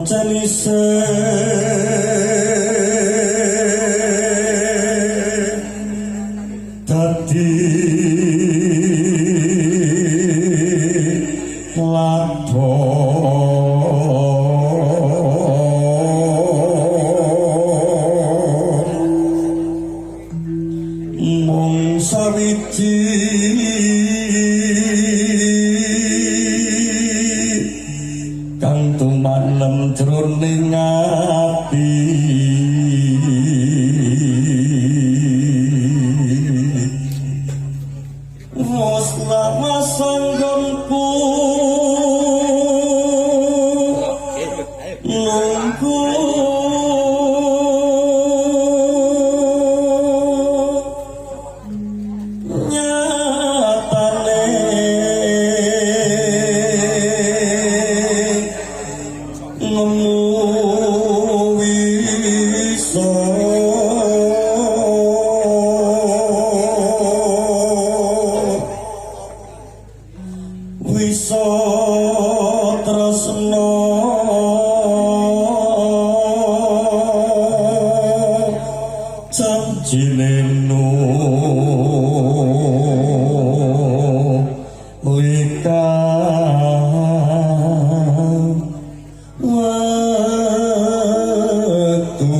Jalise dadi lakon mung sawiji kang tumanem jroning ati wis lama sanggengku nunggu Wiso tresno janjine nu wika watu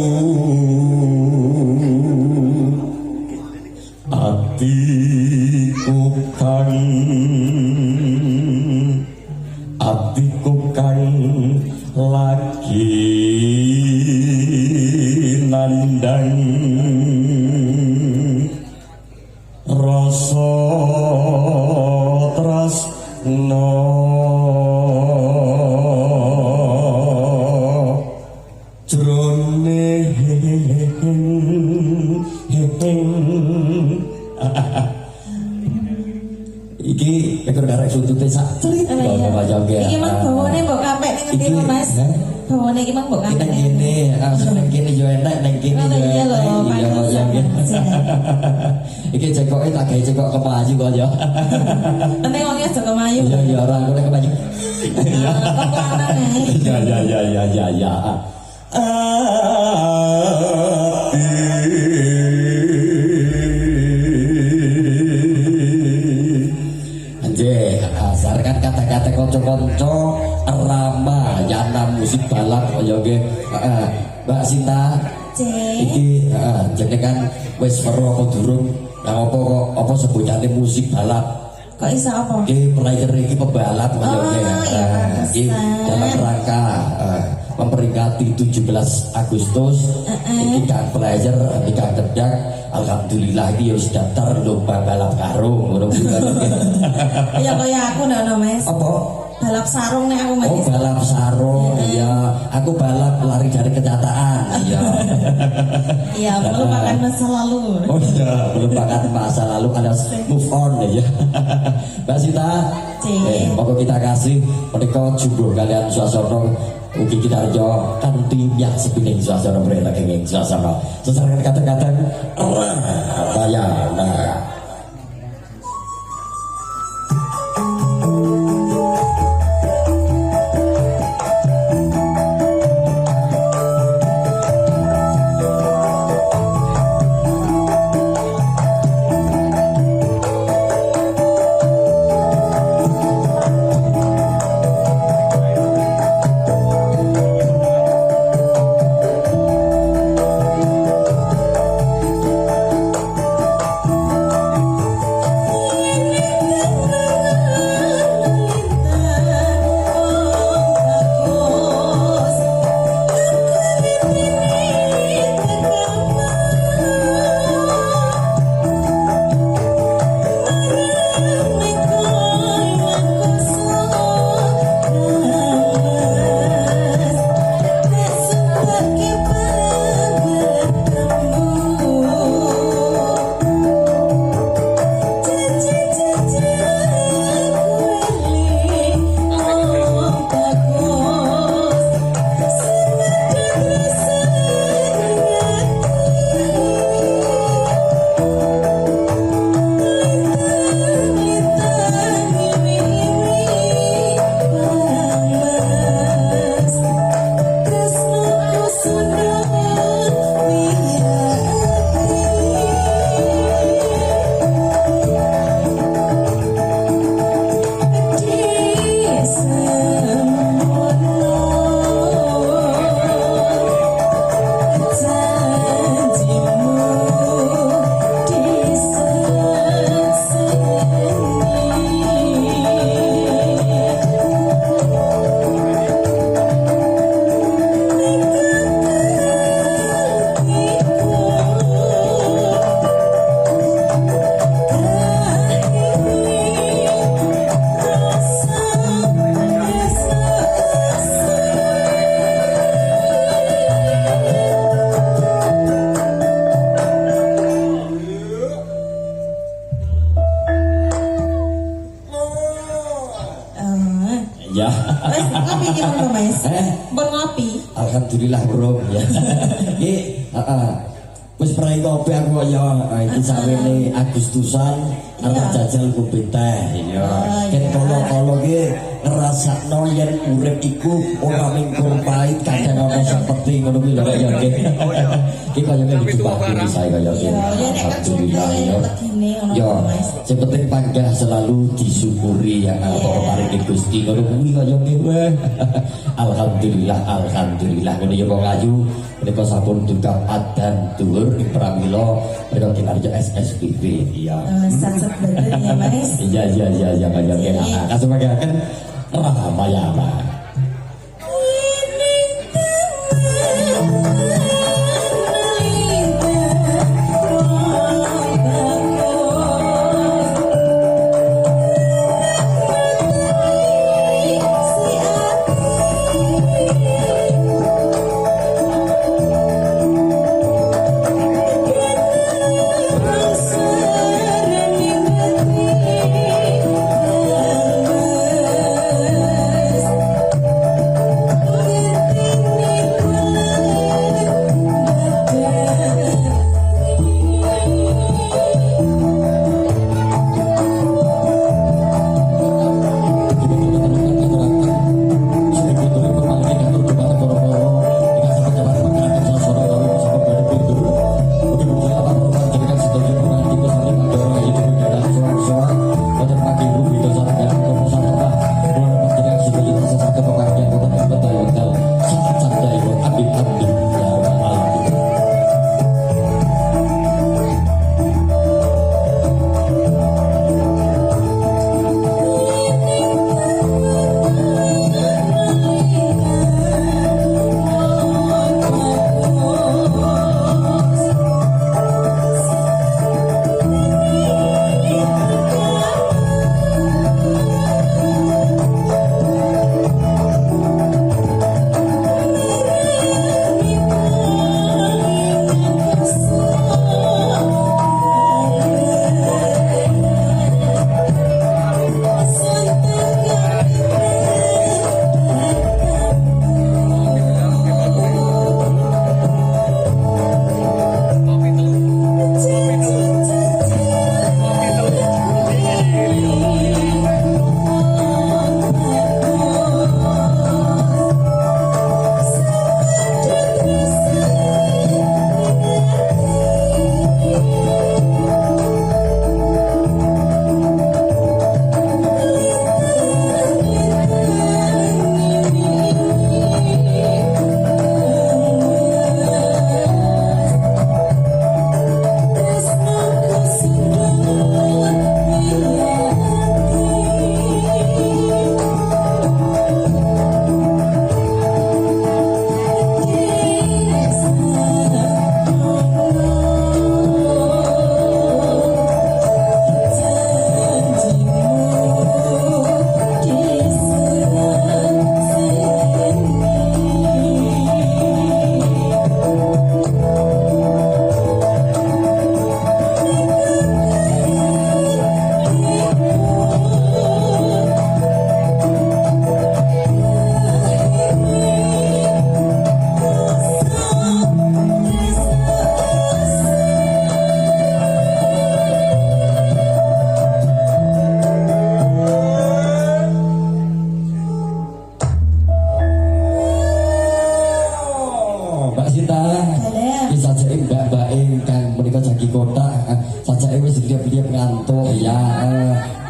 atiku kang lagi nandang rasa tresno jroning iki ekor garek suntute sak cerita Bapak Joget. Iki mang bawane mbok kapek ning ngendi kok Mas? Bawane iki mang mbok kapek. Nang kene, langsung nang kene yo enak nang kene yo. Iya lho, iki cekoke tak gawe cekok kemayu kok yo. Penting wong aja kemayu. Iya iya ora aku nek kemayu. Iya. Kok anak ae. Ya. Sarkan kata-kata konco-konco rama yana musik balap kaya nggih Mbak Sinta iki jenengan wis weruh apa durung apa sebutane musik balap kok iso apa nggih player iki pebalap kaya nggih iki dalam rangka memperingati 17 Agustus iki kan player iki kan kedang alhamdulillah iki wis daftar lomba balap karung ngono kuwi ya kaya aku ndak Mas apa balap sarung nek aku Mas oh balap sarung ya aku balap lari dari kenyataan ya iya melupakan masa lalu oh iya melupakan masa lalu ada move on ya Mbak Sita monggo kita kasih menika jumbo kalian suasana ugi kita arjo kanthi yak sepining suasana mereka kenging suasana sesarengan kata-kata Ramayana. alhamdulillah bro ya. Iki wis prai kopi aku ya iki sawene Agustusan arep jajal kopi teh ya. Ket kala-kala iki ngrasakno yen urip iku ora mingkul pahit kadang ana seperti ngono kuwi lho ya nggih. Iki kaya ngene dibagi saya kaya ngene. Alhamdulillah ya. Ya, sing penting panggah selalu disyukuri ya para paring Gusti ngono kuwi kaya ngene. Alhamdulillah, alhamdulillah ngono ya wong ayu menika sampun duka adan dhuwur ing pramila menika kinarja SSBB ya. Sat-sat bener ya Mas. Iya kaya ngene. Kasumagaken Ramayana.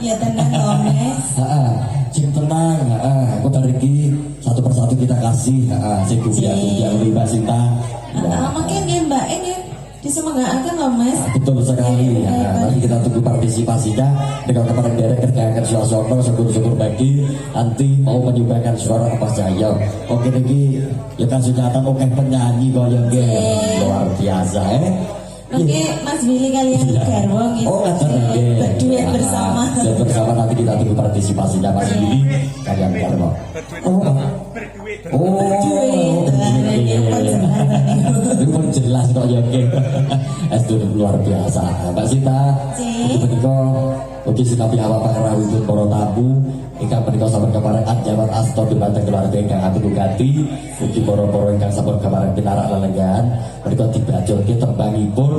Ya tenang Mas. Sing tenang, aku tariki satu persatu kita kasih, sing kubiak riba Sinta. Mungkin ya Mbak ini disemangatkan loh Mas. Betul sekali. Nanti kita tunggu partisipasinya dengan kemarin derek kerjakan suasana syukur-syukur bagi nanti mau menyumbangkan suara apa saja. Oke lagi ya kan sunyatan oke penyanyi kaya luar biasa Oke, Mas Billy kalian garwo gitu. Oh, berduet bersama. Dan bersama nanti kita tunggu partisipasinya Mas Billy kalian garwo. Itu jelas kok ya itu luar biasa. Mbak Sinta, begitu oke sikapi apa-apa kerawih para tamu ingkang menika sampun kepareng anjaman asta dumateng keluarga ingkang agung gati ugi para-para ingkang sampun kepareng pinarak lelenggan menika dibajulke tembangipun